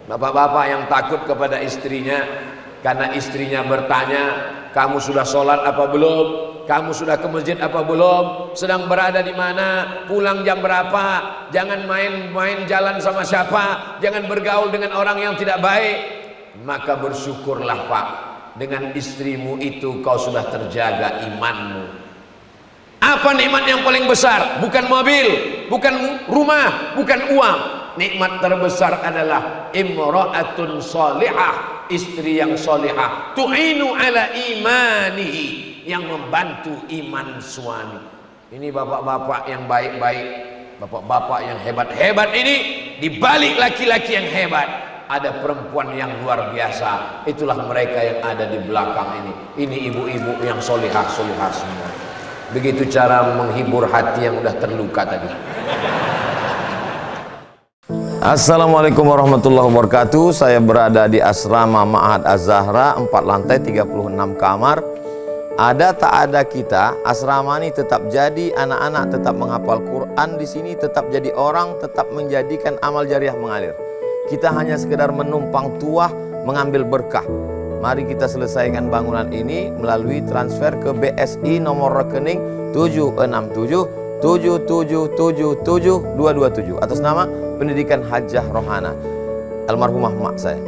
Bapak-bapak yang takut kepada istrinya karena istrinya bertanya, kamu sudah sholat apa belum? Kamu sudah ke masjid apa belum? Sedang berada di mana? Pulang jam berapa? Jangan main-main jalan sama siapa? Jangan bergaul dengan orang yang tidak baik. Maka bersyukurlah Pak, dengan istrimu itu kau sudah terjaga imanmu. Apa nikmat yang paling besar? Bukan mobil, bukan rumah, bukan uang. Nikmat terbesar adalah imra'atun salihah, istri yang salihah, tu'inu ala imanihi, yang membantu iman suami. Ini bapak-bapak yang baik-baik, bapak-bapak yang hebat-hebat ini, di balik laki-laki yang hebat ada perempuan yang luar biasa. Itulah mereka yang ada di belakang ini. Ini ibu-ibu yang solihah-solihah semua. Begitu cara menghibur hati yang udah terluka tadi. Assalamualaikum warahmatullahi wabarakatuh. Saya berada di asrama Ma'had Az-Zahra, 4 lantai 36 kamar. Ada tak ada kita, asrama ini tetap jadi, anak-anak tetap menghafal Quran di sini, tetap jadi orang, tetap menjadikan amal jariah mengalir. Kita hanya sekedar menumpang tuah, mengambil berkah. Mari kita selesaikan bangunan ini melalui transfer ke BSI nomor rekening 76777772227 atas nama Pendidikan Hajah Rohana, almarhumah mak saya.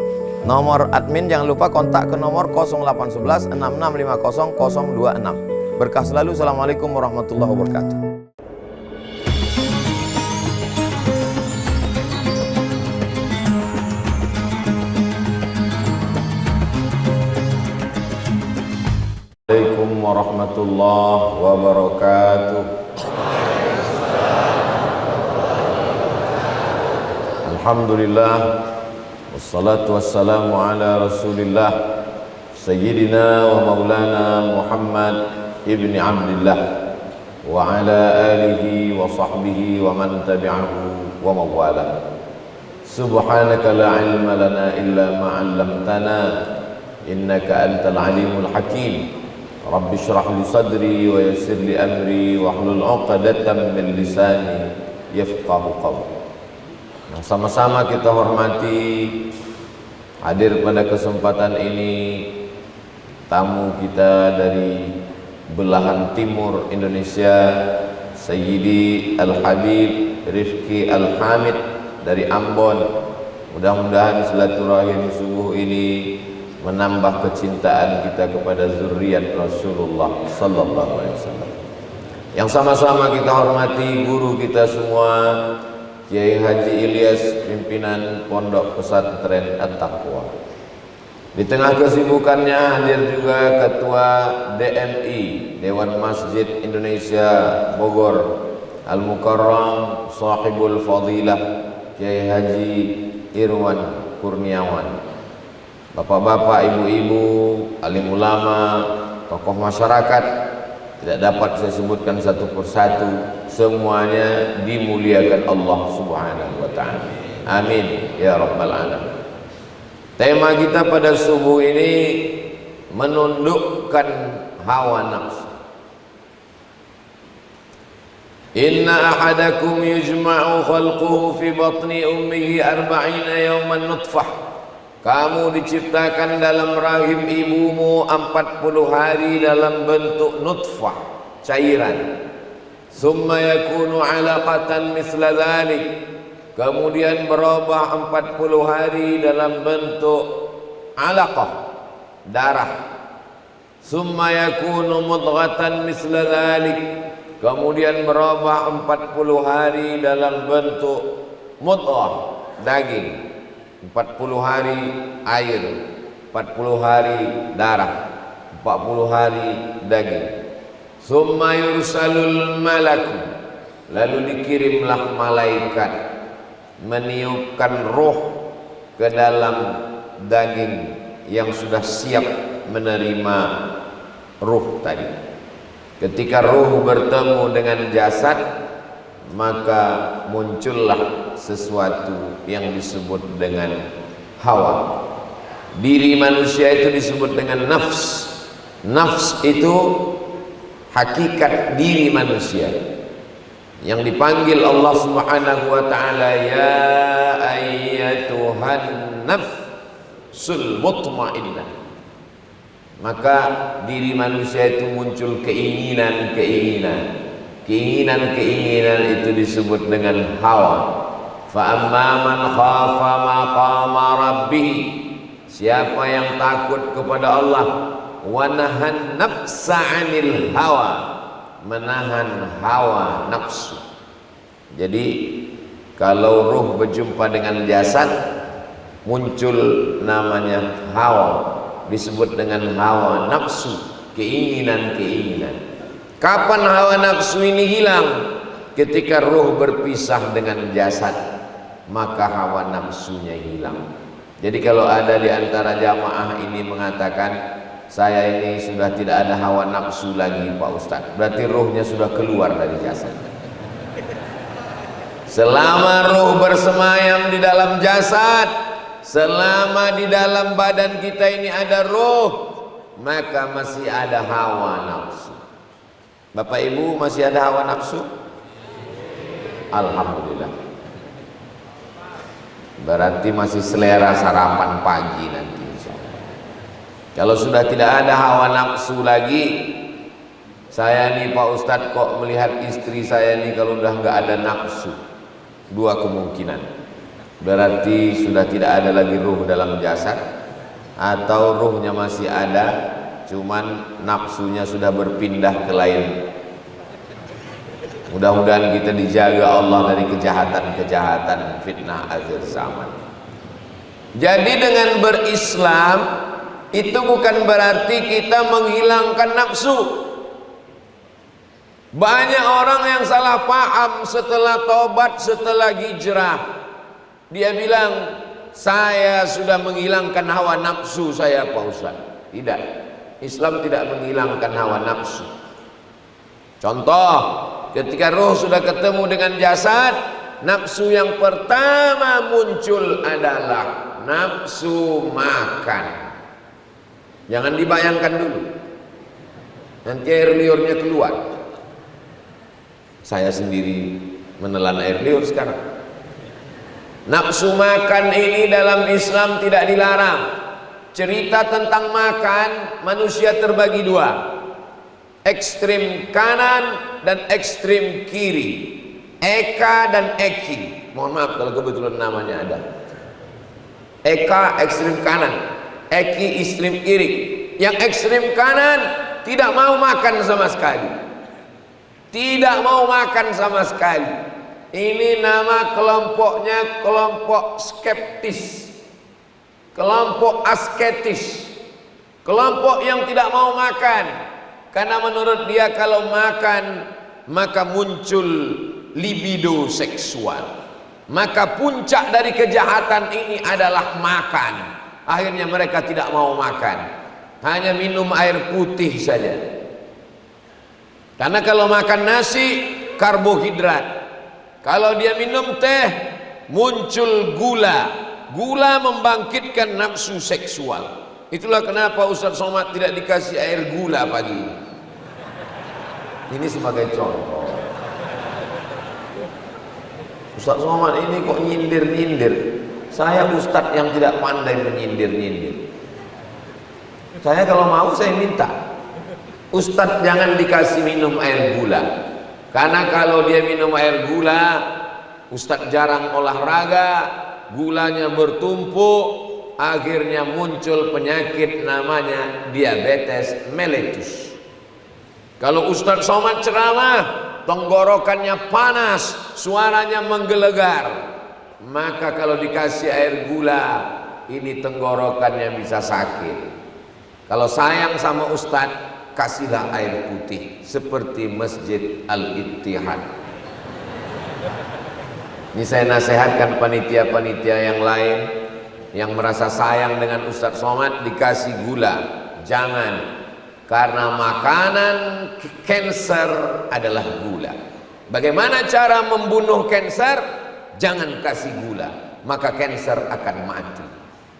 Nomor admin jangan lupa kontak ke nomor 0811 6650 026. Berkah selalu. Assalamualaikum warahmatullahi wabarakatuh. Assalamualaikum warahmatullahi wabarakatuh. Alhamdulillah, wassalatu wassalamu ala rasulillah Sayyidina wa maulana Muhammad ibni Abdillah wa ala alihi wa sahbihi wa man tabi'ahu wa mawala. Subhanaka la ilma lana illa ma'allamtana innaka antal alimul hakim. Rabbi syrah li sadri wa yassir li amri wa hlul 'uqdatam min lisani yafqahu qawli. Nah, sama-sama kita hormati hadir pada kesempatan ini tamu kita dari belahan timur Indonesia, Sayyidi Al-Habib Rifki Al-Hamid dari Ambon. Mudah-mudahan silaturahim subuh ini menambah kecintaan kita kepada zuriat Rasulullah sallallahu alaihi wasallam. Yang sama-sama kita hormati guru kita semua, Kiai Haji Ilyas, pimpinan Pondok Pesantren At-Taqwa. Di tengah kesibukannya hadir juga Ketua DMI, Dewan Masjid Indonesia Bogor, Al-Mukarram Sahibul Fadilah, Kiai Haji Irwan Kurniawan. Bapak-bapak, ibu-ibu, alim ulama, tokoh masyarakat, tidak dapat saya sebutkan satu persatu, semuanya dimuliakan Allah Subhanahu wa ta'ala. Amin ya rabbal alamin. Tema kita pada subuh ini menundukkan hawa nafsu. Inna ahadakum yujma'u khalquhu fi batni ummihi 40 yawman nutfah. Kamu diciptakan dalam rahim ibumu 40 hari dalam bentuk nutfah, cairan. Summa yakunu 'alaqatan misla dzalik. Kemudian berubah 40 hari dalam bentuk 'alaqah, darah. Summa yakunu mudghatan misla dzalik. Kemudian berubah 40 hari dalam bentuk mudghah, daging. 40 hari air, 40 hari darah, 40 hari daging. Summa yursalul malaku, lalu dikirimlah malaikat meniupkan roh ke dalam daging yang sudah siap menerima ruh tadi. Ketika ruh bertemu dengan jasad, maka muncullah sesuatu yang disebut dengan hawa. Diri manusia itu disebut dengan nafs. Nafs itu hakikat diri manusia. yang dipanggil Allah Subhanahu wa taala, ya ayyatuhan nafsul mutmainnah. Maka diri manusia itu muncul keinginan itu disebut dengan hawa. Fa amma man khafa maqama rabbih, siapa yang takut kepada Allah, wa nahan nafsa 'anil hawa, menahan hawa nafsu. Jadi kalau ruh berjumpa dengan jasad muncul namanya hawa, disebut dengan hawa nafsu, keinginan. Kapan hawa nafsu ini hilang? Ketika ruh berpisah dengan jasad, maka hawa nafsunya hilang. Jadi kalau ada di antara jamaah ini mengatakan, saya ini sudah tidak ada hawa nafsu lagi Pak Ustadz, berarti ruhnya sudah keluar dari jasad. Selama ruh bersemayam di dalam jasad, selama di dalam badan kita ini ada ruh, maka masih ada hawa nafsu. Bapak Ibu, masih ada hawa nafsu? Alhamdulillah. Berarti masih selera sarapan pagi nanti insyaallah. Kalau sudah tidak ada hawa nafsu lagi, saya nih Pak Ustadz kok melihat istri saya nih kalau udah nggak ada nafsu, dua kemungkinan. Berarti sudah tidak ada lagi ruh dalam jasad, atau ruhnya masih ada, cuman nafsunya sudah berpindah ke lain. Mudah-mudahan kita dijaga Allah dari kejahatan-kejahatan fitnah akhir zaman. Jadi dengan berislam itu bukan berarti kita menghilangkan nafsu. Banyak orang yang salah paham setelah tobat, setelah hijrah. Dia bilang, saya sudah menghilangkan hawa nafsu saya Pak Ustaz. Tidak, Islam tidak menghilangkan hawa nafsu. Contoh, ketika ruh sudah ketemu dengan jasad, nafsu yang pertama muncul adalah nafsu makan. Jangan dibayangkan dulu, nanti air liurnya keluar. Saya sendiri menelan air liur sekarang. Nafsu makan ini dalam Islam tidak dilarang. Cerita tentang makan, manusia terbagi dua, ekstrim kanan dan ekstrim kiri, Eka dan Eki. Mohon maaf kalau kebetulan namanya ada. Eka ekstrim kanan, Eki ekstrim kiri. Yang ekstrim kanan tidak mau makan sama sekali, tidak mau makan sama sekali. Ini nama kelompoknya kelompok skeptis, kelompok asketis, kelompok yang tidak mau makan. Karena menurut dia kalau makan maka muncul libido seksual, maka puncak dari kejahatan ini adalah makan. Akhirnya mereka tidak mau makan, hanya minum air putih saja. Karena kalau makan nasi karbohidrat, kalau dia minum teh muncul gula. Gula membangkitkan nafsu seksual. Itulah kenapa Ustaz Somad tidak dikasih air gula pagi ini. Ini sebagai contoh. Ustaz Somad ini kok nyindir-nyindir. Saya Ustaz yang tidak pandai menyindir-nyindir. Saya kalau mau saya minta, Ustaz jangan dikasih minum air gula. Karena kalau dia minum air gula, Ustaz jarang olahraga, gulanya bertumpuk, akhirnya muncul penyakit namanya diabetes mellitus. Kalau Ustaz Somad ceramah, tenggorokannya panas, suaranya menggelegar, maka kalau dikasih air gula, ini tenggorokannya bisa sakit. Kalau sayang sama Ustaz, kasihlah air putih seperti Masjid Al-Ittihad. Ini saya nasihatkan panitia-panitia yang lain yang merasa sayang dengan Ustaz Somad, dikasih gula, jangan. Karena makanan kanker adalah gula. Bagaimana cara membunuh kanker? Jangan kasih gula, maka kanker akan mati.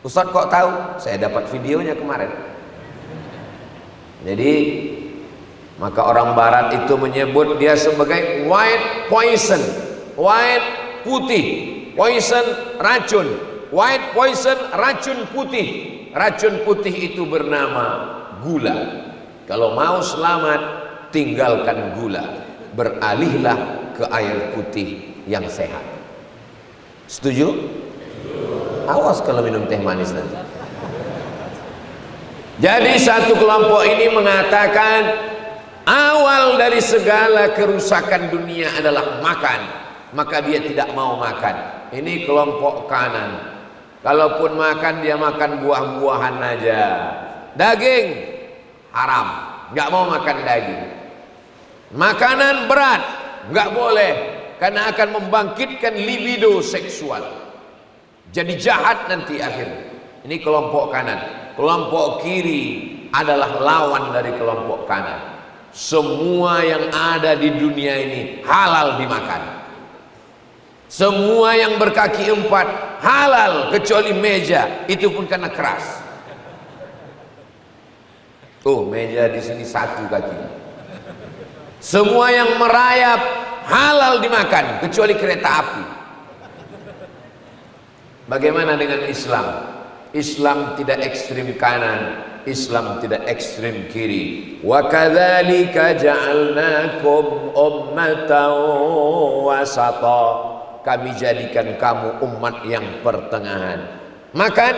Ustaz kok tahu? Saya dapat videonya kemarin. Jadi Maka orang barat itu menyebut dia sebagai white poison. White putih, poison racun. White poison racun putih. Racun putih itu bernama gula. Kalau mau selamat, tinggalkan gula, beralihlah ke air putih yang sehat. Setuju? Awas kalau minum teh manis nanti. Jadi satu kelompok ini mengatakan awal dari segala kerusakan dunia adalah makan, maka dia tidak mau makan. Ini kelompok kanan. Kalaupun makan, dia makan buah-buahan aja. Daging haram, nggak mau makan daging. Makanan berat nggak boleh, karena akan membangkitkan libido seksual. Jadi jahat nanti akhirnya. Ini kelompok kanan. Kelompok kiri adalah lawan dari kelompok kanan. Semua yang ada di dunia ini halal dimakan. Semua yang berkaki empat halal kecuali meja, itu pun karena keras. Tuh meja di sini satu kaki. Semua yang merayap halal dimakan kecuali kereta api. Bagaimana dengan Islam? Islam tidak ekstrim kanan, Islam tidak ekstrim kiri. Wa kadzalika ja'alnakum ummatan wasata. Kami jadikan kamu umat yang pertengahan. Makan,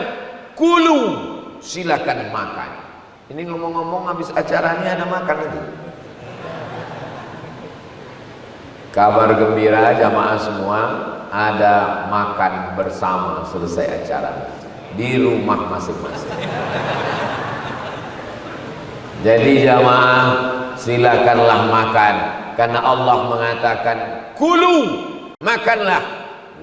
kulu, silakan makan. Ini ngomong-ngomong habis acara ini ada makan itu. Kabar gembira jamaah semua, ada makan bersama selesai acara di rumah masing-masing. Jadi jamaah, silakanlah makan, karena Allah mengatakan kulu, makanlah,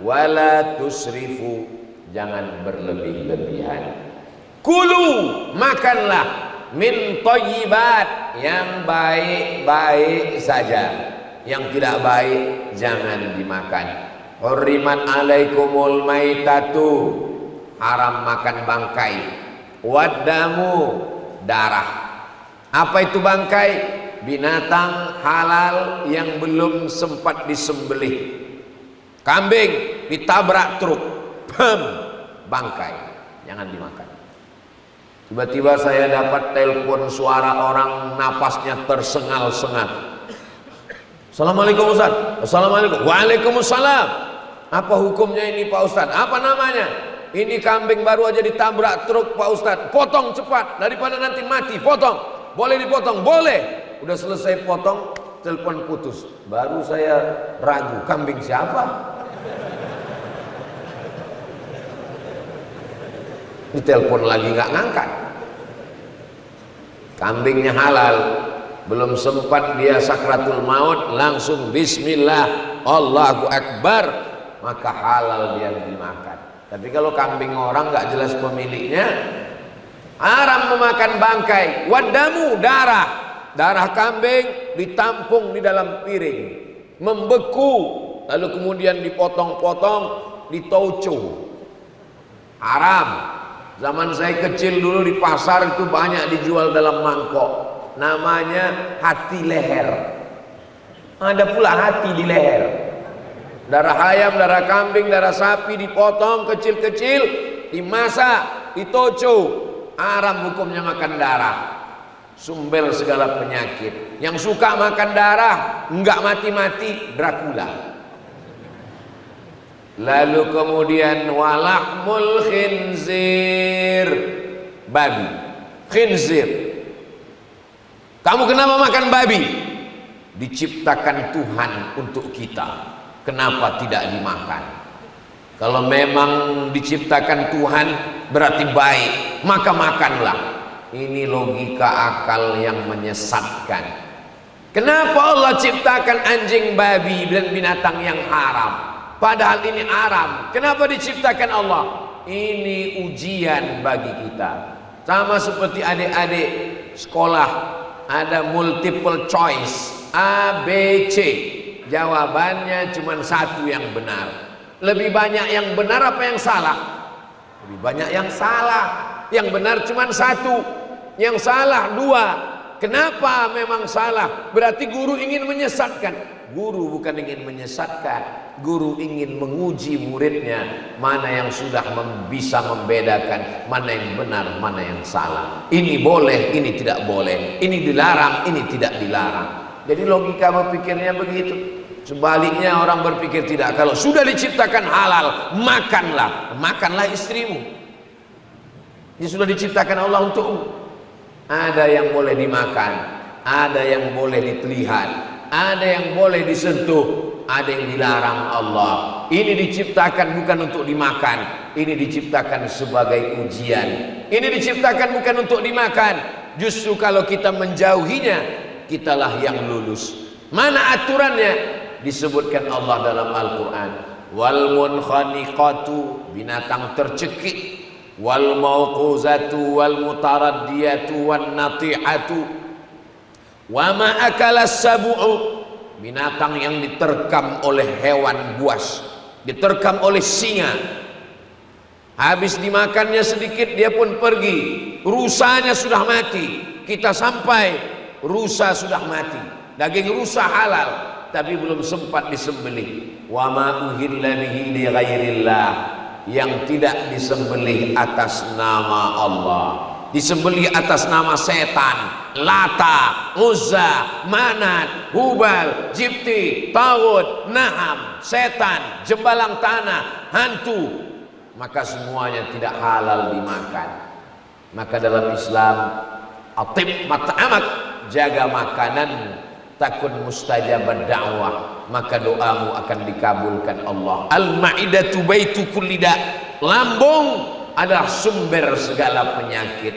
wala tusrifu, jangan berlebih-lebihan. Kulu, makanlah, min thayyibat, yang baik-baik saja, yang tidak baik jangan dimakan. Hurriman alaikumul maitatu, haram makan bangkai. Waddamu, darah. Apa itu bangkai? Binatang halal yang belum sempat disembelih. Kambing ditabrak truk, bangkai, jangan dimakan. Tiba-tiba saya dapat telepon suara orang napasnya tersengal-sengal. Assalamualaikum Ustaz. Assalamualaikum. Waalaikumsalam. Apa hukumnya ini Pak Ustaz? Apa namanya? Ini kambing baru aja ditabrak truk Pak Ustaz. Potong cepat daripada nanti mati. Potong. Boleh dipotong? Boleh. Udah selesai potong, telepon putus. Baru saya ragu, kambing siapa? Ditelepon lagi nggak ngangkat. Kambingnya halal, belum sempat dia sakratul maut, langsung bismillah, Allahu Akbar, maka halal dia dimakan. Tapi kalau kambing orang nggak jelas pemiliknya, haram memakan bangkai. Wadamu, darah, darah kambing ditampung di dalam piring, membeku, lalu kemudian dipotong-potong, ditauco, haram. Zaman saya kecil dulu di pasar itu banyak dijual dalam mangkok, namanya hati leher. Ada pula hati di leher. Darah ayam, darah kambing, darah sapi dipotong kecil-kecil, dimasak, ditoco. Haram hukumnya makan darah. Sumber segala penyakit. Yang suka makan darah, enggak mati-mati, Dracula. Lalu kemudian walahmul khinzir, babi, khinzir. Kamu kenapa makan babi? Diciptakan Tuhan untuk kita, kenapa tidak dimakan? Kalau memang diciptakan Tuhan berarti baik, maka makanlah. Ini logika akal yang menyesatkan. Kenapa Allah ciptakan anjing, babi dan binatang yang haram? Padahal ini haram. Kenapa diciptakan Allah? Ini ujian bagi kita. Sama seperti adik-adik sekolah, ada multiple choice A, B, C. Jawabannya cuma satu yang benar. Lebih banyak yang benar apa yang salah? Lebih banyak yang salah. Yang benar cuma satu, yang salah dua. Kenapa memang salah? Berarti guru ingin menyesatkan. Guru bukan ingin menyesatkan, guru ingin menguji muridnya mana yang sudah bisa membedakan mana yang benar, mana yang salah. Ini boleh, ini tidak boleh. Ini dilarang, ini tidak dilarang. Jadi logika berpikirnya begitu. Sebaliknya orang berpikir tidak. Kalau sudah diciptakan halal, makanlah. Makanlah istrimu. Ini sudah diciptakan Allah untukmu. Ada yang boleh dimakan, ada yang boleh dilihat, ada yang boleh disentuh, ada yang dilarang Allah. Ini diciptakan bukan untuk dimakan, ini diciptakan sebagai ujian. Ini diciptakan bukan untuk dimakan. Justru kalau kita menjauhinya, kitalah yang lulus. Mana aturannya? Disebutkan Allah dalam Al-Quran. Wal munkhaniqatu, binatang tercekik. Wal mauquzatu wal mutaraddiyatu wan nati'atu wa ma akalas sab'u, binatang yang diterkam oleh hewan buas, diterkam oleh singa. Habis dimakannya sedikit dia pun pergi, rusanya sudah mati. Kita sampai rusa sudah mati, daging rusa halal tapi belum sempat disembelih. Wa ma uhilla bihi li ghairillah, yang tidak disembelih atas nama Allah, disembelih atas nama setan, Lata, Uzza, Manat, Hubal, Jibti, Tawud, Naham, setan, jembalang tanah, hantu, maka semuanya tidak halal dimakan. Maka dalam Islam, atib mat'amak, jaga makanan, takun mustajabad da'wah, maka doamu akan dikabulkan Allah. Al-ma'idatu baitu kulli da', lambung adalah sumber segala penyakit.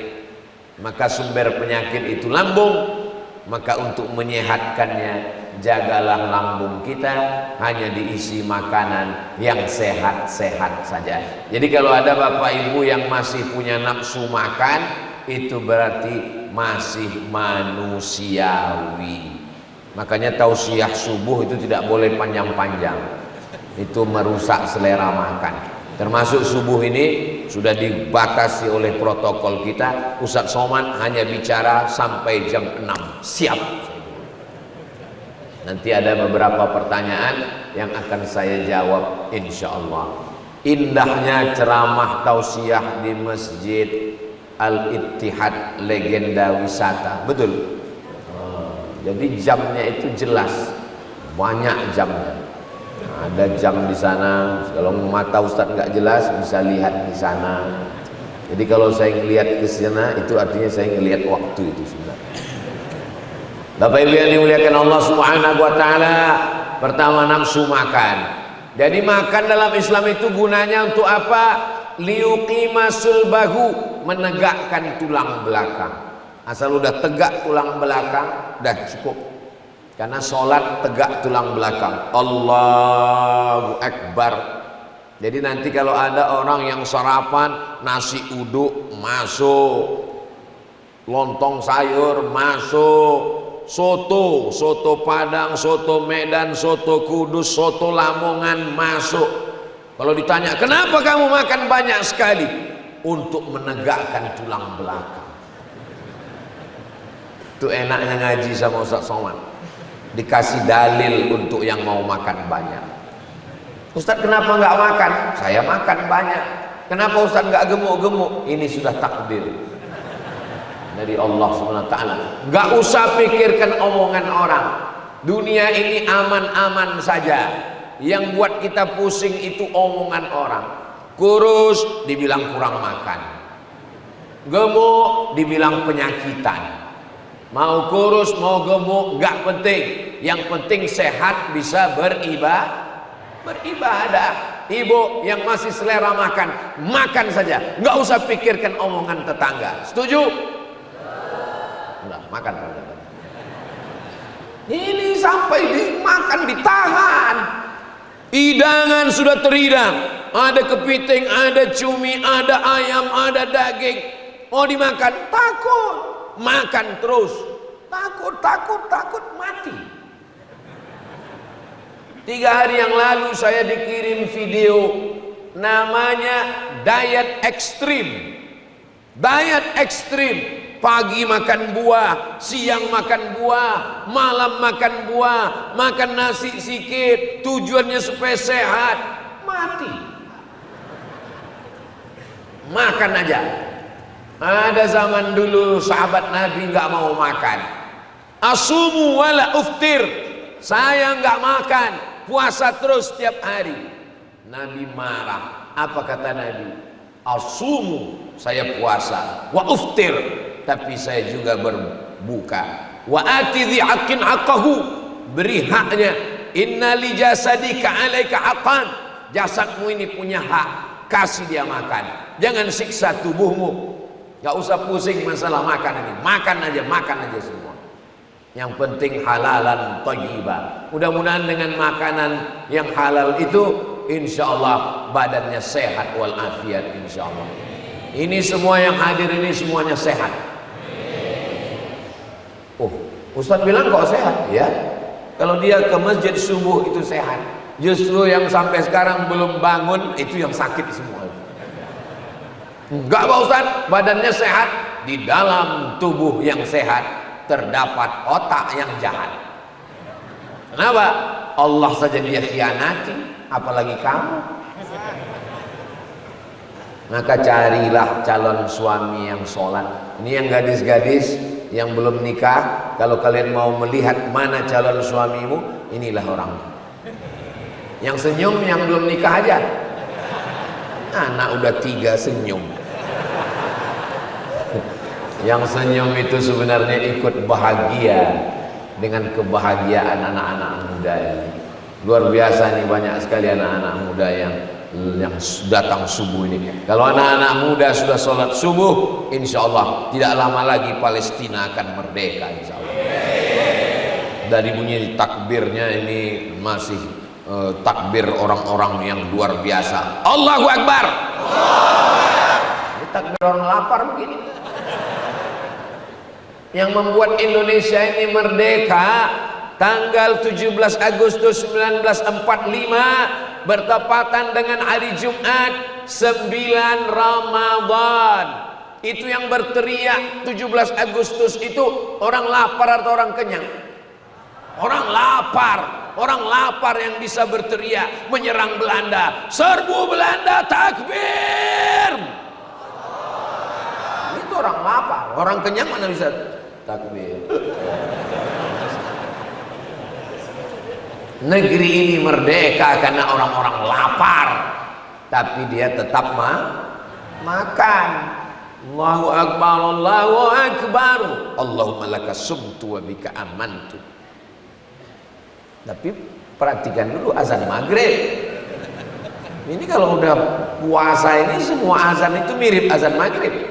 Maka sumber penyakit itu lambung. Maka untuk menyehatkannya, jagalah lambung kita hanya diisi makanan yang sehat-sehat saja. Jadi kalau ada bapak ibu yang masih punya nafsu makan, itu berarti masih manusiawi. Makanya tausiah subuh itu tidak boleh panjang-panjang, itu merusak selera makan. Termasuk subuh ini sudah dibatasi oleh protokol kita. Ustadz Somad hanya bicara sampai jam 6. Siap. Nanti ada beberapa pertanyaan yang akan saya jawab insya Allah. Indahnya ceramah tausiah di Masjid Al-Ittihad, legenda wisata. Betul. Jadi jamnya itu jelas, banyak jamnya. Ada jam di sana. Kalau mata Ustadz nggak jelas, bisa lihat di sana. Jadi kalau saya ngelihat ke sana, itu artinya saya ngelihat waktu itu sebenarnya. Bapak Ibu yang dimuliakan Allah Subhanahu Wa Taala, pertama nafsu makan. Jadi makan dalam Islam itu gunanya untuk apa? Liuqima sulbahu, menegakkan tulang belakang. Asal udah tegak tulang belakang, dah cukup. Karena sholat tegak tulang belakang. Allahu Akbar. Jadi nanti kalau ada orang yang sarapan nasi uduk masuk, lontong sayur masuk, soto Padang, soto Medan, soto Kudus, soto Lamongan masuk. Kalau ditanya kenapa kamu makan banyak sekali? Untuk menegakkan tulang belakang. Itu enaknya ngaji sama Ustadz Somad, dikasih dalil untuk yang mau makan banyak. Ustadz kenapa nggak makan? Saya makan banyak. Kenapa Ustadz nggak gemuk-gemuk? Ini sudah takdir dari Allah SWT. Nggak usah pikirkan omongan orang. Dunia ini aman-aman saja. Yang buat kita pusing itu omongan orang. Kurus dibilang kurang makan, gemuk dibilang penyakitan. Mau kurus, mau gemuk, nggak penting. Yang penting sehat, bisa beribadah. Ibu yang masih selera makan, makan saja. Nggak usah pikirkan omongan tetangga. Setuju? Udah, makan. Ini sampai dimakan, ditahan. Hidangan sudah terhidang. Ada kepiting, ada cumi, ada ayam, ada daging. Mau dimakan, takut. Makan terus, takut mati. 3 hari yang lalu saya dikirim video namanya diet ekstrim. Pagi makan buah, siang makan buah, malam makan buah, makan nasi sikit, tujuannya supaya sehat. Mati. Makan aja. Ada zaman dulu sahabat Nabi nggak mau makan. Asumu wala uftir. Saya nggak makan, puasa terus setiap hari. Nabi marah. Apa kata Nabi? Asumu, saya puasa. Wa uftir, tapi saya juga berbuka. Wa ati dhi haqqin haqqahu, beri haknya. Inna li jasadika alaika haqqan, jasadmu ini punya hak, kasih dia makan. Jangan siksa tubuhmu. Gak usah pusing masalah makan ini, makan aja semua. Yang penting halalan thayyiban. Mudah-mudahan dengan makanan yang halal itu, insya Allah badannya sehat walafiat, insya Allah. Ini semua yang hadir ini semuanya sehat. Oh, Ustadz bilang kok sehat? Ya, kalau dia ke masjid subuh itu sehat. Justru yang sampai sekarang belum bangun itu yang sakit semua. Enggak Pak Ustadz, badannya sehat. Di dalam tubuh yang sehat terdapat otak yang jahat. Kenapa? Allah saja dia khianati, apalagi kamu. Maka carilah calon suami yang sholat. Ini yang gadis-gadis yang belum nikah, kalau kalian mau melihat mana calon suamimu, inilah orang. Yang senyum yang belum nikah aja. Anak udah 3 senyum. Yang senyum itu sebenarnya ikut bahagia dengan kebahagiaan anak-anak muda ini. Luar biasa nih, banyak sekali anak-anak muda yang datang subuh ini. Kalau anak-anak muda sudah sholat subuh, insya Allah tidak lama lagi Palestina akan merdeka, insya Allah. Dari bunyi takbirnya ini masih takbir orang-orang yang luar biasa. Allahu Akbar. Ini takbir orang lapar begini. Yang membuat Indonesia ini merdeka tanggal 17 Agustus 1945 bertepatan dengan hari Jumat 9 Ramadan. Itu yang berteriak 17 Agustus itu orang lapar atau orang kenyang? Orang lapar yang bisa berteriak menyerang Belanda. Serbu Belanda, takbir. Itu orang lapar. Orang kenyang mana bisa takbir? Negeri ini merdeka karena orang-orang lapar, tapi dia tetap makan. Allahu Akbar, Allahu Akbar. Allahumma laka sumtu wa bika amantu. Tapi perhatikan dulu azan maghrib. Ini kalau udah puasa ini semua azan itu mirip azan maghrib.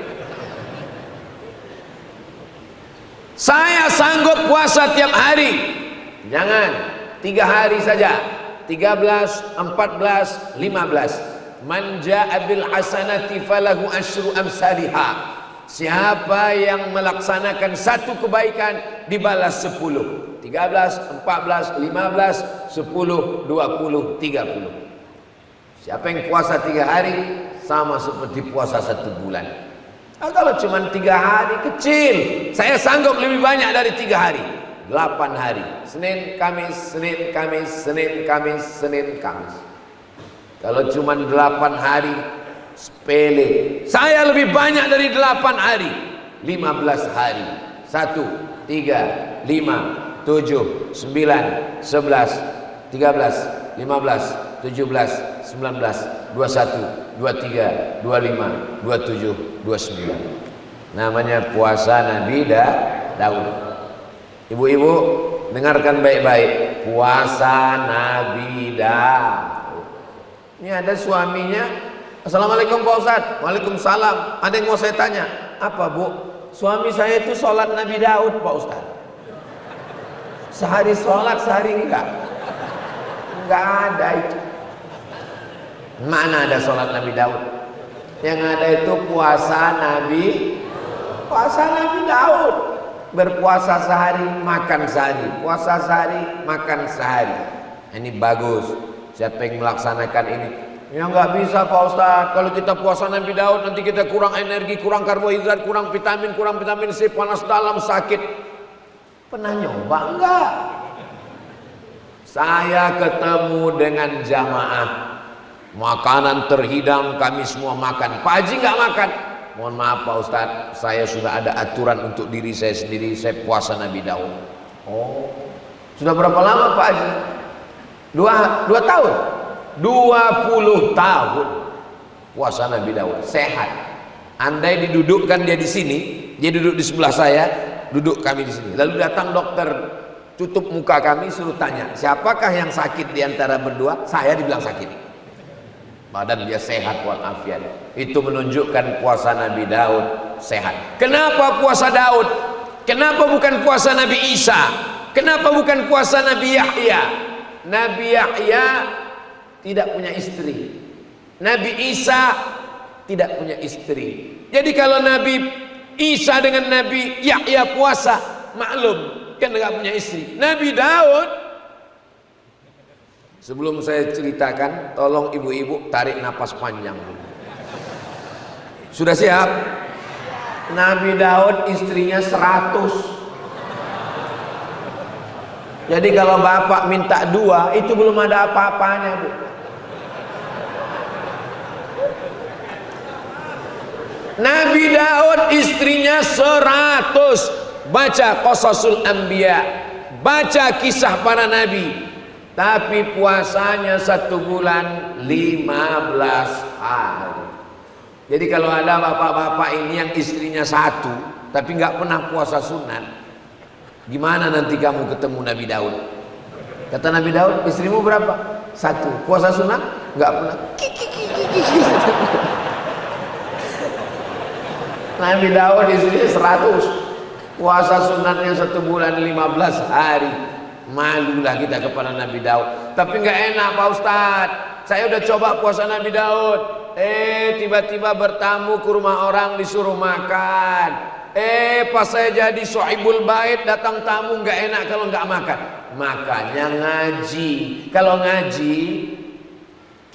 Saya sanggup puasa tiap hari. Jangan 3 hari saja. 13, 14, 15. Man jaa bil hasanati falahu asyru amsalihha. Siapa yang melaksanakan satu kebaikan dibalas 10. 13, 14, 15, 10, 20, 30. Siapa yang puasa 3 hari sama seperti puasa 1 bulan. Nah, kalau cuma 3 hari kecil, saya sanggup lebih banyak dari 3 hari. 8 hari, Senin, Kamis, Senin, Kamis, Senin, Kamis, Senin, Kamis. Kalau cuma 8 hari, sepele. Saya lebih banyak dari 8 hari. 15 hari. 1, 3, 5, 7, 9, 11, 13, 15, 17, 19, 21, 23, 25, 27, 29. Namanya puasa Nabi Daud. Ibu-ibu dengarkan baik-baik. Puasa Nabi Daud. Ini ada suaminya. Assalamualaikum Pak Ustadz. Waalaikumsalam. Ada yang mau saya tanya. Apa Bu? Suami saya itu sholat Nabi Daud Pak Ustadz. Sehari sholat, sehari enggak. Enggak ada itu. Mana ada sholat Nabi Daud? Yang ada itu puasa Nabi Daud. Berpuasa sehari, makan sehari. Puasa sehari, makan sehari. Ini bagus. Siapa yang melaksanakan ini Ya nggak bisa Pak Ustadz, kalau kita puasa Nabi Daud nanti kita kurang energi, kurang karbohidrat, kurang vitamin C, panas dalam, sakit. Pernah nyoba enggak? Saya ketemu dengan jamaah, makanan terhidang, kami semua makan. Pak Haji nggak makan. Mohon maaf Pak Ustadz, saya sudah ada aturan untuk diri saya sendiri, saya puasa Nabi Daud. Oh, sudah berapa lama Pak Haji? Dua tahun? 20 tahun puasa Nabi Daud, sehat. Andai didudukkan dia di sini, dia duduk di sebelah saya, duduk kami di sini. Lalu datang dokter, tutup muka kami, suruh tanya, siapakah yang sakit di antara berdua? Saya dibilang sakit. Badan dia sehat walafiat. Itu menunjukkan puasa Nabi Daud sehat. Kenapa puasa Daud? Kenapa bukan puasa Nabi Isa? Kenapa bukan puasa Nabi Yahya? Nabi Yahya tidak punya istri. Nabi Isa tidak punya istri. Jadi kalau Nabi Isa dengan Nabi Yahya puasa, maklum kan nggak punya istri. Nabi Daud, sebelum saya ceritakan, tolong ibu-ibu tarik napas panjang. Sudah siap? Nabi Daud istrinya 100. Jadi kalau bapak minta 2, itu belum ada apa-apanya, Bu. Nabi Daud istrinya 100. Baca Qasasul Anbiya, baca kisah para nabi. Tapi puasanya 1 bulan 15 hari. Jadi kalau ada bapak-bapak ini yang istrinya 1 tapi nggak pernah puasa sunat, gimana nanti kamu ketemu Nabi Daud? Kata Nabi Daud, istrimu berapa? 1. Puasa sunat? Nggak pernah. Nabi Daud istrinya 100, puasa sunatnya 1 bulan 15 hari. Malulah kita kepada Nabi Daud. Tapi nggak enak Pak Ustadz, saya udah coba puasa Nabi Daud, tiba-tiba bertamu ke rumah orang disuruh makan. Pas saya jadi sohibul bait, datang tamu nggak enak kalau nggak makan. Makanya ngaji. Kalau ngaji,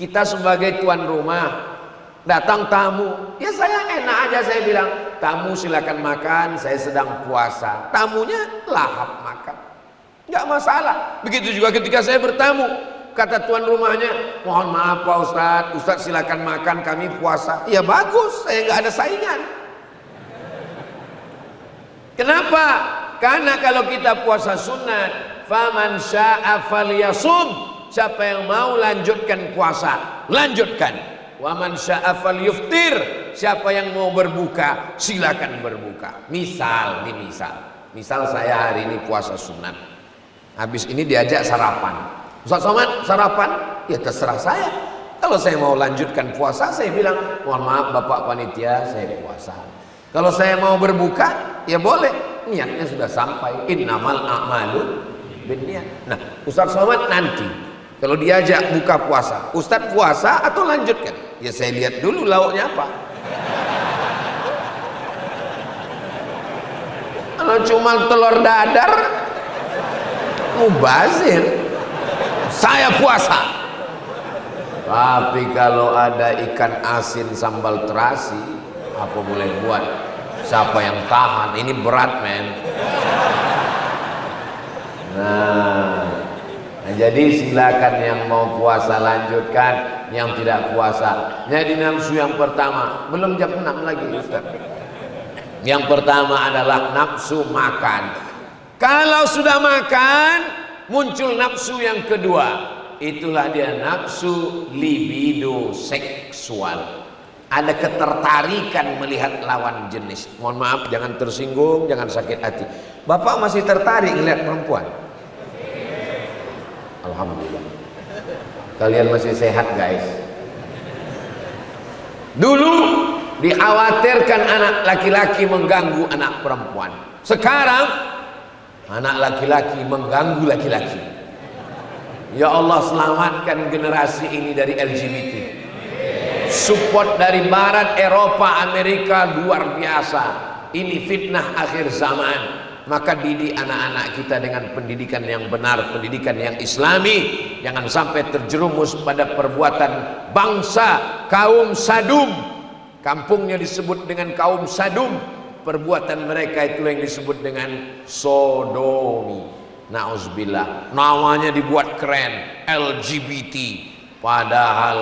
kita sebagai tuan rumah, datang tamu, ya saya enak aja, saya bilang, tamu silakan makan, saya sedang puasa. Tamunya lahap makan, nggak masalah. Begitu juga ketika saya bertamu, kata tuan rumahnya, mohon maaf Pak Ustadz, Ustadz silakan makan, kami puasa. Ya bagus, saya nggak ada saingan. Kenapa? Karena kalau kita puasa sunat, faman sya'a falyasum, siapa yang mau lanjutkan puasa, lanjutkan. Waman sya'a falyuftir, siapa yang mau berbuka, silakan berbuka. Misal saya hari ini puasa sunat, habis ini diajak sarapan, Ustaz Somad sarapan, ya terserah saya. Kalau saya mau lanjutkan puasa, saya bilang mohon maaf Bapak panitia, saya puasa. Kalau saya mau berbuka, ya boleh, niatnya sudah sampai. Innamal a'malu binniyat. Nah, Ustaz Somad nanti kalau diajak buka puasa, Ustadz puasa atau lanjutkan? Ya saya lihat dulu lauknya apa. Kalau cuma telur dadar, mubazir, saya puasa. Tapi kalau ada ikan asin sambal terasi, apa boleh buat? Siapa yang tahan? Ini berat, men. Nah, jadi silakan yang mau puasa lanjutkan, yang tidak puasa. Jadi nafsu yang pertama, belum jam 6 lagi Ustaz. Yang pertama adalah nafsu makan. Kalau sudah makan, muncul nafsu yang kedua. Itulah dia nafsu libido seksual. Ada ketertarikan melihat lawan jenis. Mohon maaf, jangan tersinggung, jangan sakit hati. Bapak masih tertarik melihat perempuan? Alhamdulillah. Kalian masih sehat guys. Dulu dikhawatirkan anak laki-laki mengganggu anak perempuan. Sekarang anak laki-laki mengganggu laki-laki. Ya Allah, selamatkan generasi ini dari LGBT. Support dari Barat, Eropa, Amerika luar biasa. Ini fitnah akhir zaman. Maka didik anak-anak kita dengan pendidikan yang benar, pendidikan yang islami. Jangan sampai terjerumus pada perbuatan bangsa kaum Sadum. Kampungnya disebut dengan kaum Sadum, perbuatan mereka itu yang disebut dengan sodomi. Nauzubillah, namanya dibuat keren, LGBT. Padahal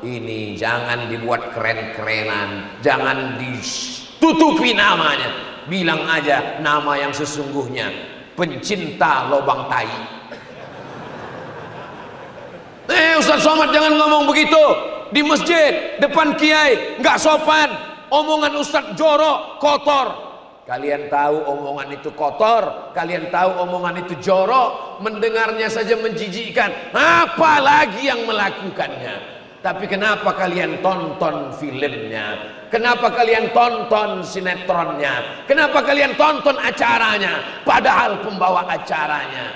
ini jangan dibuat keren-kerenan, jangan ditutupi namanya. Bilang aja nama yang sesungguhnya, pencinta lobang tai. Ustaz Somad jangan ngomong begitu di masjid, depan kiai, nggak sopan. Omongan Ustaz jorok, kotor. Kalian tahu omongan itu kotor, kalian tahu omongan itu jorok, mendengarnya saja menjijikkan, apalagi yang melakukannya. Tapi kenapa kalian tonton filmnya? Kenapa kalian tonton sinetronnya? Kenapa kalian tonton acaranya? Padahal pembawa acaranya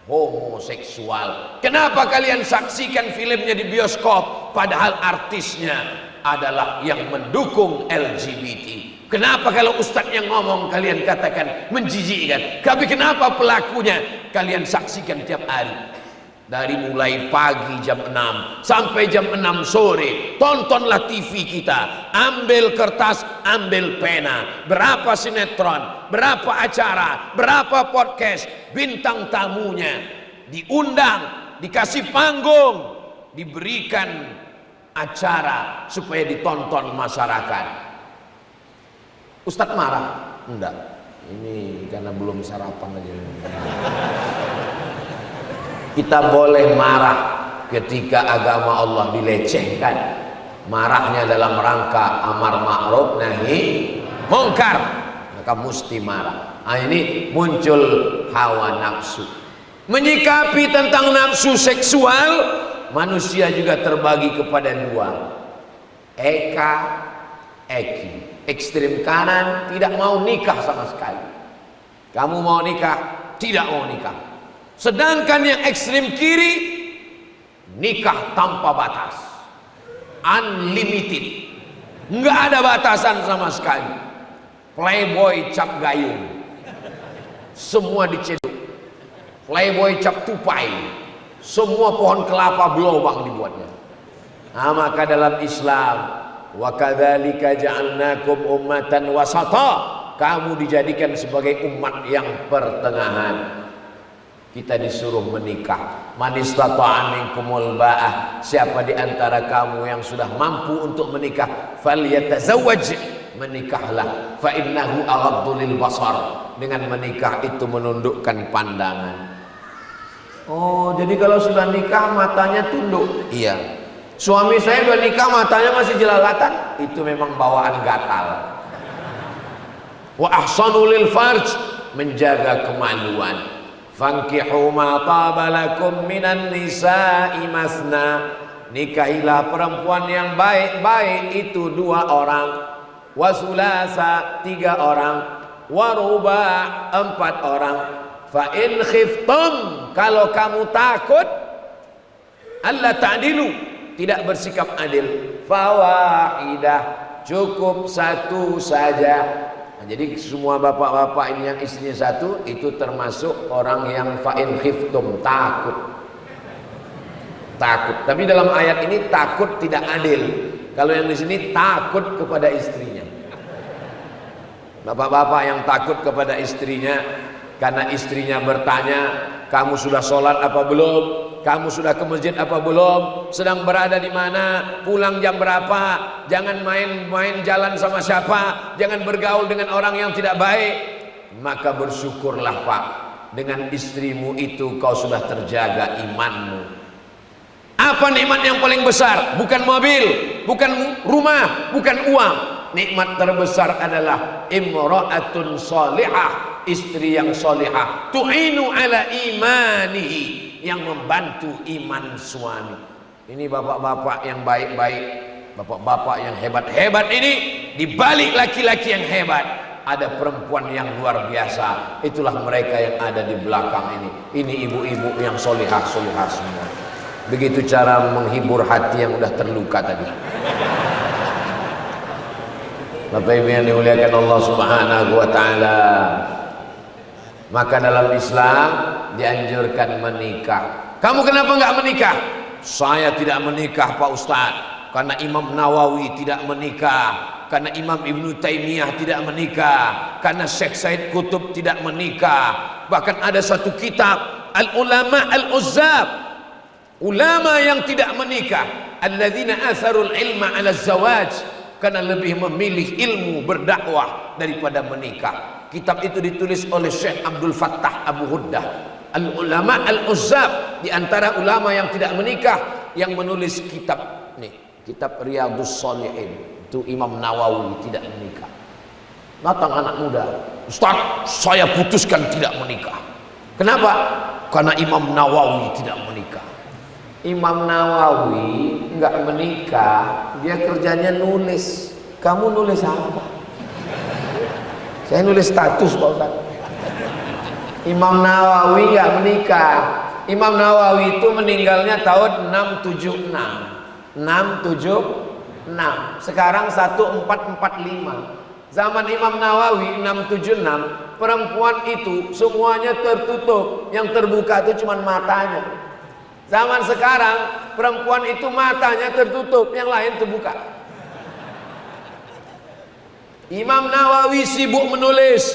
homoseksual. Kenapa kalian saksikan filmnya di bioskop? Padahal artisnya adalah yang mendukung LGBT. Kenapa kalau ustadz yang ngomong kalian katakan menjijikkan? Tapi kenapa pelakunya kalian saksikan tiap hari? Dari mulai pagi jam 6 sampai jam 6 sore, tontonlah TV kita. Ambil kertas, ambil pena. Berapa sinetron, berapa acara, berapa podcast, bintang tamunya diundang, dikasih panggung, diberikan acara supaya ditonton masyarakat. Ustadz marah? Enggak. Ini karena belum sarapan aja. Kita boleh marah ketika agama Allah dilecehkan. Marahnya dalam rangka amar ma'ruf nahi mungkar, maka mesti marah. Nah, ini muncul hawa nafsu. Menyikapi tentang nafsu seksual, manusia juga terbagi kepada dua. Eka, eki. Ekstrem kanan tidak mau nikah sama sekali. Kamu mau nikah, tidak mau nikah. Sedangkan yang ekstrem kiri, nikah tanpa batas, unlimited, nggak ada batasan sama sekali. Playboy cap gayung, semua diceduk. Playboy cap tupai, semua pohon kelapa berlubang dibuatnya. Nah, maka dalam Islam, wa kadzalika ja'alnakum ummatan wasata, kamu dijadikan sebagai umat yang pertengahan. Kita disuruh menikah. Man istata'a minkumul ba'ah, siapa di antara kamu yang sudah mampu untuk menikah, falyatazawwaj, menikahlah. Fa innahu aghaddu lil basar, dengan menikah itu menundukkan pandangan. Oh, jadi kalau sudah nikah matanya tunduk. Iya. Suami saya udah nikah matanya masih jelalatan, itu memang bawaan gatal. Wa ahsanu lil farj, menjaga kemaluan. Fankihu ma taba lakum minan nisa'i masna, nikahilah perempuan yang baik-baik itu 2 orang, wasulasa 3 orang, waruba 4 orang. Fa in khiftum, kalau kamu takut alla ta'dilu, tidak bersikap adil, fawahidah, cukup 1 saja. Nah, jadi semua bapak-bapak ini yang istrinya 1 itu termasuk orang yang fa'in khiftum, takut. Tapi dalam ayat ini takut tidak adil. Kalau yang di sini takut kepada istrinya. Bapak-bapak yang takut kepada istrinya karena istrinya bertanya, kamu sudah sholat apa belum? Kamu sudah ke masjid apa belum? Sedang berada di mana? Pulang jam berapa? Jangan main-main jalan sama siapa? Jangan bergaul dengan orang yang tidak baik. Maka bersyukurlah Pak, dengan istrimu itu kau sudah terjaga imanmu. Apa nikmat yang paling besar? Bukan mobil, bukan rumah, bukan uang. Nikmat terbesar adalah imra'atun salihah, istri yang salihah, tu'inu ala imanihi, yang membantu iman suami. Ini bapak-bapak yang baik-baik, bapak-bapak yang hebat-hebat ini, di balik laki-laki yang hebat ada perempuan yang luar biasa. Itulah mereka yang ada di belakang ini. Ini ibu-ibu yang solihah-solihah semua. Begitu cara menghibur hati yang udah terluka tadi. Bapak Ibu yang dimuliakan Allah Subhanahu wa taala. Maka dalam Islam dianjurkan menikah. Kamu kenapa nggak menikah? Saya tidak menikah Pak Ustadz karena Imam Nawawi tidak menikah, karena Imam Ibnu Taimiyah tidak menikah, karena Syekh Said Qutb tidak menikah. Bahkan ada satu kitab Al-Ulama Al-Uzzab, ulama yang tidak menikah, alladzina atharul ilma ala zawaj, karena lebih memilih ilmu berdakwah daripada menikah. Kitab itu ditulis oleh Syekh Abdul Fattah Abu Huddah. Al-Ulama Al-Uzzab, di antara ulama yang tidak menikah, yang menulis kitab nih, kitab Riyadhus Shalihin. Itu Imam Nawawi tidak menikah. Datang anak muda, Ustaz, saya putuskan tidak menikah. Kenapa? Karena Imam Nawawi tidak menikah. Imam Nawawi nggak menikah, dia kerjanya nulis. Kamu nulis apa? Saya nulis status Pak Ustaz. Imam Nawawi nggak menikah. Imam Nawawi itu meninggalnya tahun 676. 676. Sekarang 1445. Zaman Imam Nawawi 676, perempuan itu semuanya tertutup, yang terbuka itu cuma matanya. Zaman sekarang perempuan itu matanya tertutup, yang lain terbuka. Imam Nawawi sibuk menulis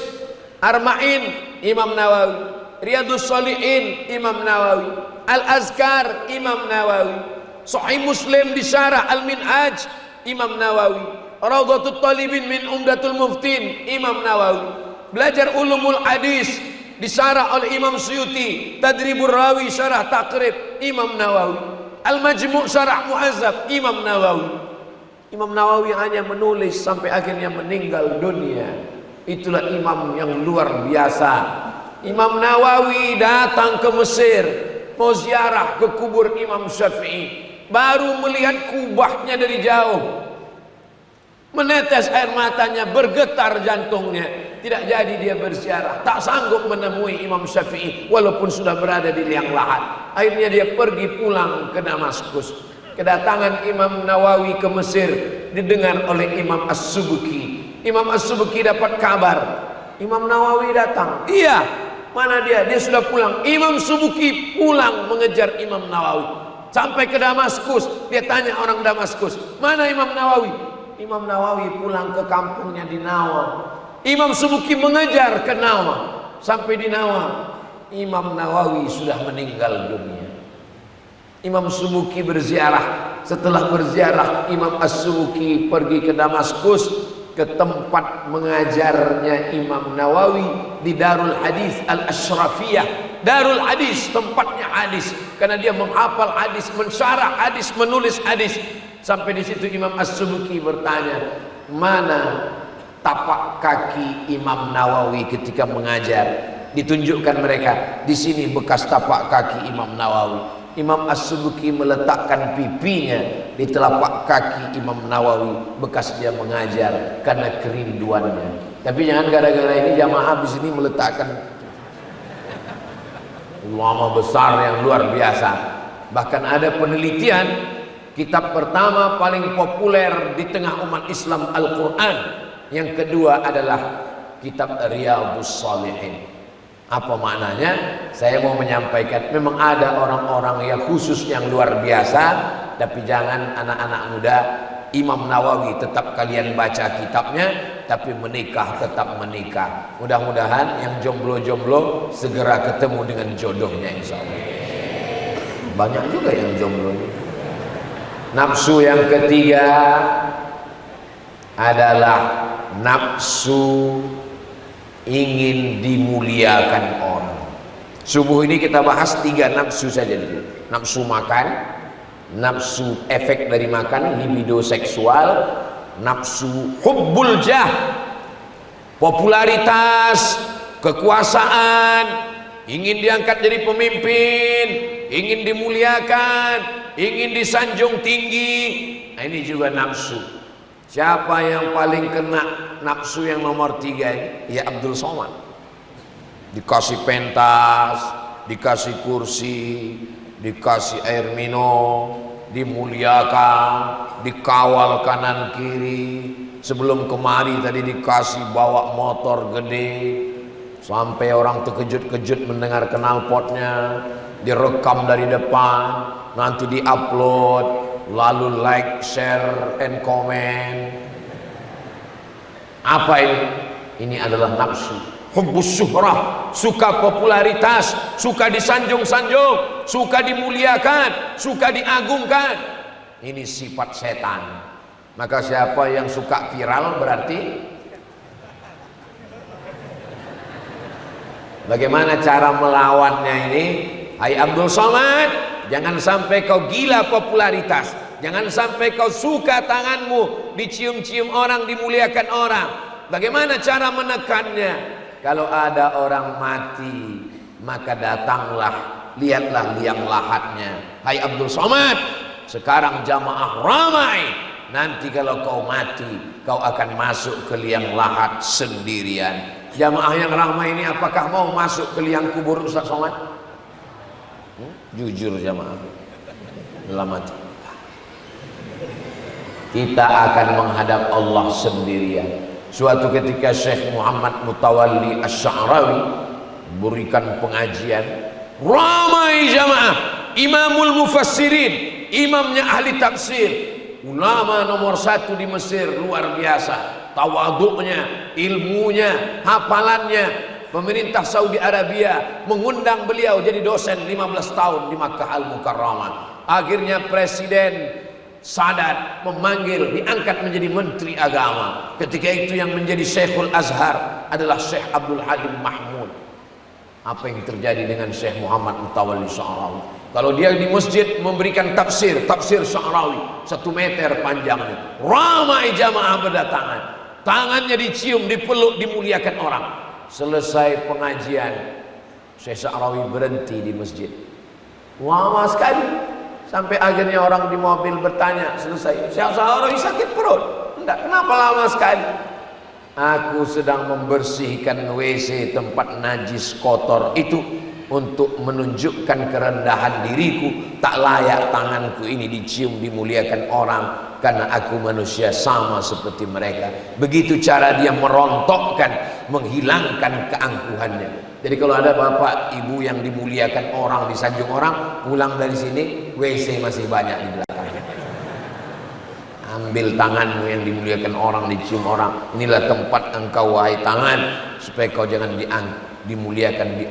Arba'in, Imam Nawawi, Riyadhus Shalihin, Imam Nawawi, Al-Azkar, Imam Nawawi, Sahih Muslim disyarah Al-Minhaj, Imam Nawawi, Raudhatul Talibin min Umdatul Muftin, Imam Nawawi. Belajar ulumul hadis disyarah oleh Imam Suyuti, Tadribur Rawi syarah Taqrib, Imam Nawawi, Al-Majmu' syarah Mu'azzab, Imam Nawawi. Imam Nawawi hanya menulis sampai akhirnya meninggal dunia. Itulah imam yang luar biasa. Imam Nawawi datang ke Mesir, mau ziarah ke kubur Imam Syafi'i, baru melihat kubahnya dari jauh, menetes air matanya, bergetar jantungnya. Tidak jadi dia berziarah, tak sanggup menemui Imam Syafi'i walaupun sudah berada di liang lahat. Akhirnya dia pergi pulang ke Damaskus. Kedatangan Imam Nawawi ke Mesir didengar oleh Imam As-Subki. Imam As-Subki dapat kabar Imam Nawawi datang. Iya, mana dia? Dia sudah pulang. Imam Subki pulang mengejar Imam Nawawi sampai ke Damaskus. Dia tanya orang Damaskus, mana Imam Nawawi? Imam Nawawi pulang ke kampungnya di Nawa. Imam Subki mengejar ke Nawa. Sampai di Nawa, Imam Nawawi sudah meninggal dunia. Imam Subki berziarah. Setelah berziarah, Imam As-Subki pergi ke Damaskus, ke tempat mengajarnya Imam Nawawi di Darul Hadis Al-Ashrafiyah. Darul Hadis, tempatnya hadis, karena dia menghafal hadis, mensyarah hadis, menulis hadis. Sampai di situ Imam As-Subki bertanya, mana tapak kaki Imam Nawawi ketika mengajar? Ditunjukkan mereka, di sini bekas tapak kaki Imam Nawawi. Imam As-Subki meletakkan pipinya di telapak kaki Imam Nawawi bekas dia mengajar karena kerinduannya. Tapi jangan gara-gara ini jamaah habis ini meletakkan ulama besar yang luar biasa. Bahkan ada penelitian, kitab pertama paling populer di tengah umat Islam Al-Quran, yang kedua adalah kitab Riyadhus Shalihin. Apa maknanya? Saya mau menyampaikan, memang ada orang-orang yang khusus yang luar biasa, tapi jangan anak-anak muda. Imam Nawawi tetap kalian baca kitabnya, tapi menikah tetap menikah. Mudah-mudahan yang jomblo-jomblo segera ketemu dengan jodohnya, insya Allah. Banyak juga yang jomblo. Nafsu yang ketiga adalah nafsu ingin dimuliakan orang. Subuh ini kita bahas 3 nafsu saja dulu. Nafsu makan, nafsu efek dari makan, libido seksual, nafsu hubbul jah, popularitas, kekuasaan, ingin diangkat jadi pemimpin, ingin dimuliakan, ingin disanjung tinggi. Nah, ini juga nafsu. Siapa yang paling kena nafsu yang nomor 3 ini? Ya Abdul Somad. Dikasih pentas, dikasih kursi, dikasih air minum, dimuliakan, dikawal kanan kiri. Sebelum kemari tadi dikasih bawa motor gede, Sampai orang terkejut-kejut mendengar knalpotnya, direkam dari depan, nanti diupload, lalu like, share, and comment. Apa ini? Ini adalah nafsu, hubbus syuhrah, suka popularitas, suka disanjung-sanjung, suka dimuliakan, suka diagungkan. Ini sifat setan. Maka siapa yang suka viral berarti bagaimana cara melawannya ini? Hai Abdul Somad, jangan sampai kau gila popularitas, jangan sampai kau suka tanganmu dicium-cium orang, dimuliakan orang. Bagaimana cara menekannya? Kalau ada orang mati, maka datanglah, lihatlah liang lahatnya. Hai Abdul Somad, sekarang jamaah ramai. Nanti kalau kau mati, kau akan masuk ke liang lahat sendirian. Jamaah yang ramai ini apakah mau masuk ke liang kubur Ustaz Somad? Jujur jamaah, dalam hati. Kita akan menghadap Allah sendirian. Suatu ketika Syekh Muhammad Mutawalli Asy-Sya'rawi berikan pengajian, ramai jamaah, imamul mufassirin, imamnya ahli tafsir, ulama nomor 1 di Mesir, luar biasa tawaduknya, ilmunya, hafalannya. Pemerintah Saudi Arabia mengundang beliau jadi dosen 15 tahun di Makkah Al-Mukarramah. Akhirnya Presiden Sadat memanggil, diangkat menjadi Menteri Agama. Ketika itu yang menjadi Syekhul Azhar adalah Syekh Abdul Halim Mahmud. Apa yang terjadi dengan Syekh Muhammad Mutawalli Sya'rawi? Kalau dia di masjid memberikan tafsir Sya'rawi 1 meter panjangnya, ramai jamaah berdatangan, tangannya dicium, dipeluk, dimuliakan orang. Selesai pengajian, Syekh Sya'rawi berhenti di masjid. Lama sekali. Sampai akhirnya orang di mobil bertanya, selesai, Syekh Sya'rawi sakit perut? Enggak, kenapa lama sekali? Aku sedang membersihkan WC, tempat najis kotor itu, untuk menunjukkan kerendahan diriku. Tak layak tanganku ini dicium, dimuliakan orang, karena aku manusia sama seperti mereka. Begitu cara dia merontokkan, menghilangkan keangkuhannya. Jadi kalau ada bapak ibu yang dimuliakan orang, disanjung orang, pulang dari sini WC masih banyak di belakang. Ambil tanganmu yang dimuliakan orang, dicium orang. Inilah tempat engkau wahai tangan, supaya kau jangan dimuliakan,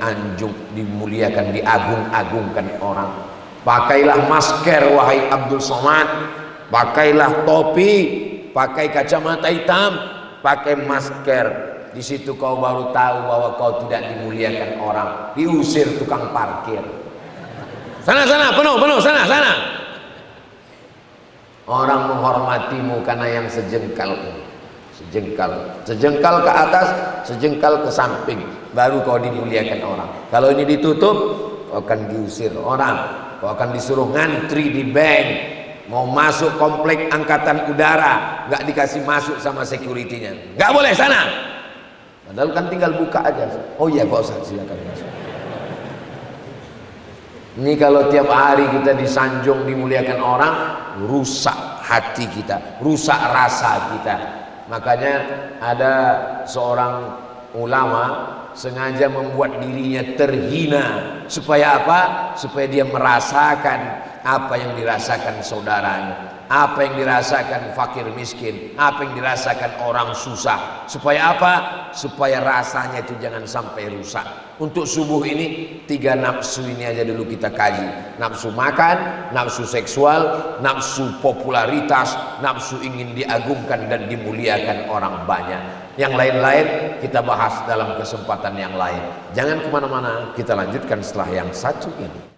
dimuliakan, diagung-agungkan orang. Pakailah masker wahai Abdul Somad, pakailah topi, pakai kacamata hitam, pakai masker. Di situ kau baru tahu bahwa kau tidak dimuliakan orang. Diusir tukang parkir. Sana, penuh, sana. Orang menghormatimu karena yang sejengkal. Sejengkal ke atas, sejengkal ke samping, baru kau dimuliakan orang. Kalau ini ditutup, kau akan diusir orang. Kau akan disuruh ngantri di bank. Mau masuk komplek angkatan udara, nggak dikasih masuk sama security-nya. Nggak boleh sana. Padahal kan tinggal buka aja. Oh iya Pak Ustaz, silakan masuk. Ini kalau tiap hari kita disanjung, dimuliakan orang, rusak hati kita, rusak rasa kita. Makanya ada seorang ulama sengaja membuat dirinya terhina. Supaya apa? Supaya dia merasakan apa yang dirasakan saudaranya, apa yang dirasakan fakir miskin, apa yang dirasakan orang susah. Supaya apa? Supaya rasanya itu jangan sampai rusak. Untuk subuh ini 3 nafsu ini aja dulu kita kaji. Nafsu makan, nafsu seksual, nafsu popularitas, nafsu ingin diagungkan dan dimuliakan orang banyak. Yang lain-lain kita bahas dalam kesempatan yang lain. Jangan kemana-mana, kita lanjutkan setelah yang satu ini.